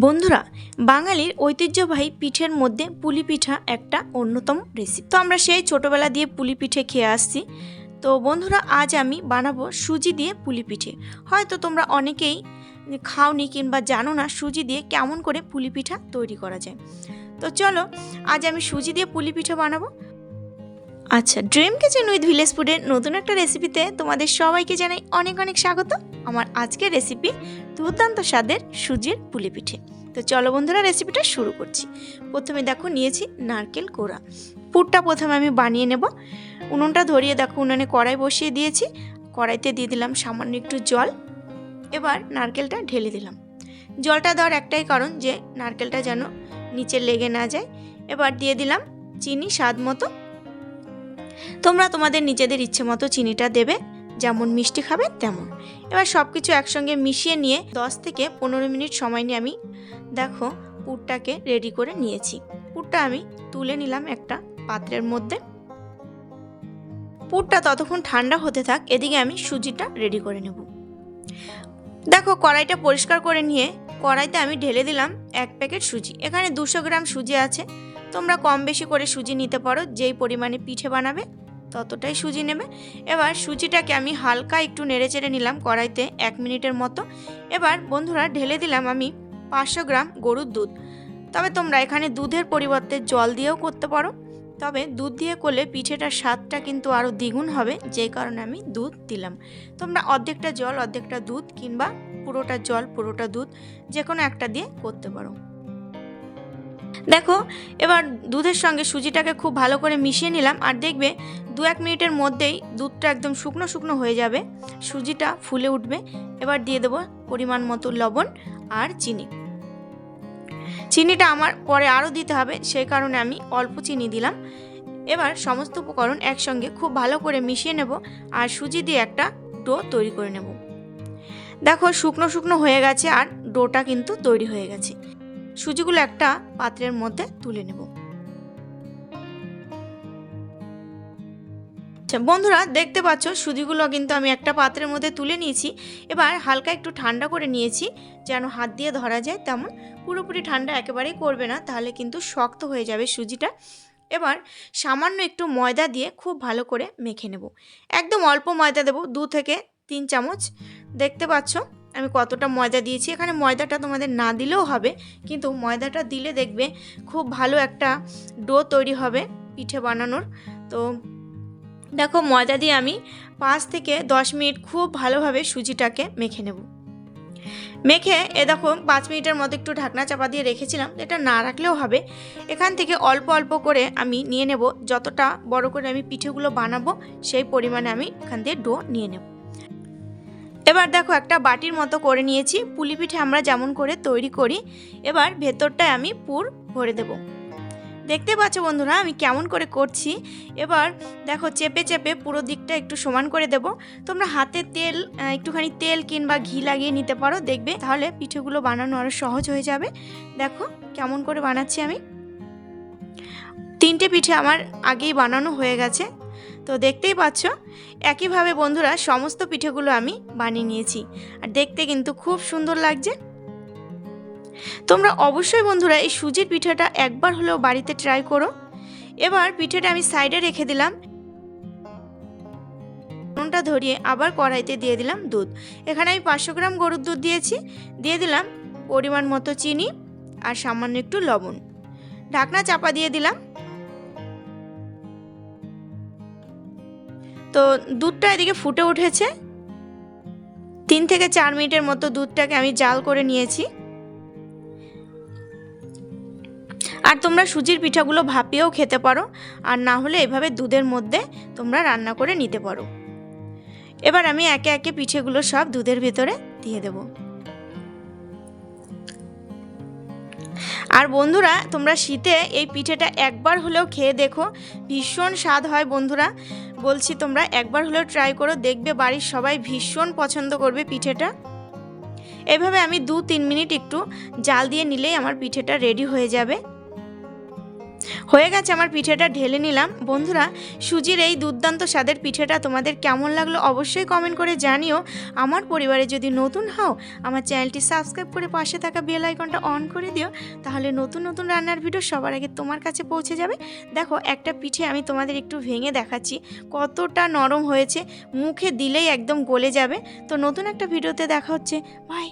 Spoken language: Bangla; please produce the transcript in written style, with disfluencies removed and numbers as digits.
বন্ধুরা, বাঙালির ঐতিহ্যবাহী পিঠের মধ্যে পুলি পিঠা একটা অন্যতম রেসিপি। তো আমরা সেই ছোটোবেলা দিয়ে পুলি পিঠে খেয়ে আসছি। তো বন্ধুরা, আজ আমি বানাবো সুজি দিয়ে পুলি পিঠে। হয়তো তোমরা অনেকেই খাওনি কিংবা জানো না সুজি দিয়ে কেমন করে পুলি পিঠা তৈরি করা যায়। তো চলো, আজ আমি সুজি দিয়ে পুলি পিঠা বানাবো। আচ্ছা, ড্রিম কিচেন উইথ ভিলেজ ফুডের নতুন একটা রেসিপিতে তোমাদের সবাইকে জানাই অনেক অনেক স্বাগত। আমার আজকের রেসিপি দুর্দান্ত স্বাদের সুজির পুলি পিঠে। তো চলো বন্ধুরা, রেসিপিটা শুরু করছি। প্রথমে দেখো নিয়েছি নারকেল কোড়া। পুরটা প্রথমে আমি বানিয়ে নেব। উনুনটা ধরিয়ে দেখো উনুনে কড়াই বসিয়ে দিয়েছি। কড়াইতে দিয়ে দিলাম সামান্য একটু জল। এবার নারকেলটা ঢেলে দিলাম। জলটা দেওয়ার একটাই কারণ যে নারকেলটা যেন নিচে লেগে না যায়। এবার দিয়ে দিলাম চিনি স্বাদ মতো। তোমরা তোমাদের নিজেদের ইচ্ছে মতো চিনিটা দেবে, যেমন মিষ্টি খাবে তেমন। এবার সব কিছু একসঙ্গে মিশিয়ে নিয়ে 10 থেকে 15 মিনিট সময় নিয়ে আমি দেখো পুরটাকে রেডি করে নিয়েছি। পুরটা আমি তুলে নিলাম একটা পাত্রের মধ্যে। পুরটা ততক্ষণ ঠান্ডা হতে থাক, এদিকে আমি সুজিটা রেডি করে নেব। দেখো কড়াইটা পরিষ্কার করে নিয়ে কড়াইতে আমি ঢেলে দিলাম 1 প্যাকেট সুজি। এখানে 200 গ্রাম সুজি আছে। তোমরা কম বেশি করে সুজি নিতে পারো, যেই পরিমাণে পিঠে বানাবে ততটাই সুজি নেবে। এবার সুজিটাকে আমি হালকা একটু নেড়েচেড়ে নিলাম কড়াইতে 1 মিনিটের মতো। এবার বন্ধুরা ঢেলে দিলাম আমি 500 গ্রাম গরুর দুধ। তবে তোমরা এখানে দুধের পরিবর্তে জল দিয়েও করতে পারো, তবে দুধ দিয়ে করলে পিঠেটার স্বাদটা কিন্তু আরও দ্বিগুণ হবে, যেই কারণে আমি দুধ দিলাম। তোমরা অর্ধেকটা জল অর্ধেকটা দুধ কিংবা পুরোটা জল পুরোটা দুধ যে কোনো একটা দিয়ে করতে পারো। দেখো এবার দুধের সঙ্গে সুজিটাকে খুব ভালো করে মিশিয়ে নিলাম। আর দেখবে 2-1 মিনিটের মধ্যেই দুধটা একদম শুকনো শুকনো হয়ে যাবে, সুজিটা ফুলে উঠবে। এবার দিয়ে দেবো পরিমাণ মতো লবণ আর চিনি। চিনিটা আমার পরে আরও দিতে হবে, সেই কারণে আমি অল্প চিনি দিলাম। এবার সমস্ত উপকরণ একসঙ্গে খুব ভালো করে মিশিয়ে নেব আর সুজি দিয়ে একটা ডো তৈরি করে নেব। দেখো শুকনো শুকনো হয়ে গেছে আর ডোটা কিন্তু তৈরি হয়ে গেছে। সুজিগুলো একটা পাত্রের মধ্যে তুলে নেব। বন্ধুরা দেখতে পাচ্ছ সুজিগুলো কিন্তু আমি একটা পাত্রের মধ্যে তুলে নিয়েছি। এবার হালকা একটু ঠান্ডা করে নিয়েছি, যেন হাত দিয়ে ধরা যায় তেমন। পুরোপুরি ঠান্ডা একেবারেই করবে না, তাহলে কিন্তু শক্ত হয়ে যাবে সুজিটা। এবার সামান্য একটু ময়দা দিয়ে খুব ভালো করে মেখে নেব। একদম অল্প ময়দা দেব, 2 থেকে 3 চামচ। দেখতে পাচ্ছ আমি কতটা ময়দা দিয়েছি। এখানে ময়দাটা তোমাদের না দিলেও হবে, কিন্তু ময়দাটা দিলে দেখবে খুব ভালো একটা ডো তৈরি হবে পিঠে বানানোর। তো দেখো ময়দা দিয়ে আমি 5 থেকে 10 মিনিট খুব ভালোভাবে সুজিটাকে মেখে নেব। মেখে দেখো 5 মিনিটের মতো একটু ঢাকনা চাপা দিয়ে রেখেছিলাম। এটা না রাখলেও হবে। এখান থেকে অল্প অল্প করে আমি নিয়ে নেব। যতটা বড় করে আমি পিঠেগুলো বানাবো সেই পরিমাণে আমি এখান দিয়ে ডো নিয়ে নেব। এবার দেখো একটা বাটির মতো করে নিয়েছি। পুলি পিঠে আমরা যেমন করে তৈরি করি, এবার ভেতরটায় আমি পুর ভরে দেব। দেখতে পাচ্ছ বন্ধুরা আমি কেমন করে করছি। এবার দেখো চেপে চেপে পুরো দিকটা একটু সমান করে দেব। তোমরা হাতে একটুখানি তেল কিংবা ঘি লাগিয়ে নিতে পারো, দেখবে তাহলে পিঠেগুলো বানানো আরও সহজ হয়ে যাবে। দেখো কেমন করে বানাচ্ছি আমি। 3টে পিঠে আমার আগেই বানানো হয়ে গেছে। তো দেখতেই পাচ্ছ একইভাবে বন্ধুরা সমস্ত পিঠেগুলো আমি বানিয়ে নিয়েছি, আর দেখতে কিন্তু খুব সুন্দর লাগছে। তোমরা অবশ্যই বন্ধুরা এই সুজির পিঠাটা একবার হলেও বাড়িতে ট্রাই করো। এবার পিঠেটা আমি সাইডে রেখে দিলাম। উনুনটা ধরিয়ে আবার কড়াইতে দিয়ে দিলাম দুধ। এখানে আমি 500 গ্রাম গরুর দুধ দিয়েছি। দিয়ে দিলাম পরিমাণ মতো চিনি আর সামান্য একটু লবণ। ঢাকনা চাপা দিয়ে দিলাম। তো দুধটা এদিকে ফুটে উঠেছে। 3 থেকে 4 মিনিটের মতো দুধটাকে আমি জাল করে নিয়েছি। আর তোমরা সুজির পিঠাগুলো ভাপিয়েও খেতে পারো, আর না হলে এভাবে দুধের মধ্যে তোমরা রান্না করে নিতে পারো। এবার আমি একে একে পিঠেগুলো সব দুধের ভিতরে দিয়ে দেব। আর বন্ধুরা তোমরা শীতে এই পিঠেটা একবার হলেও খেয়ে দেখো, ভীষণ স্বাদ হয় বন্ধুরা। বলছি তোমরা একবার হলেও ট্রাই করো, দেখবে বাড়ির সবাই ভীষণ পছন্দ করবে পিঠেটা। এভাবে আমি 2-3 মিনিট একটু জাল দিয়ে নিলেই আমার পিঠেটা রেডি হয়ে যাবে। হয়ে গেছে আমার পিঠেটা ঢেলে নিলাম। বন্ধুরা, সুজির এই দুর্দান্ত স্বাদের পিঠেটা তোমাদের কেমন লাগলো অবশ্যই কমেন্ট করে জানিও। আমার পরিবারে যদি নতুন হও, আমার চ্যানেলটি সাবস্ক্রাইব করে পাশে থাকা বেল আইকনটা অন করে দিও, তাহলে নতুন নতুন রান্নার ভিডিও সবার আগে তোমার কাছে পৌঁছে যাবে। দেখো, একটা পিঠে আমি তোমাদের একটু ভেঙে দেখাচ্ছি কতটা নরম হয়েছে, মুখে দিলেই একদম গলে যাবে। তো নতুন একটা ভিডিওতে দেখা হচ্ছে, বাই।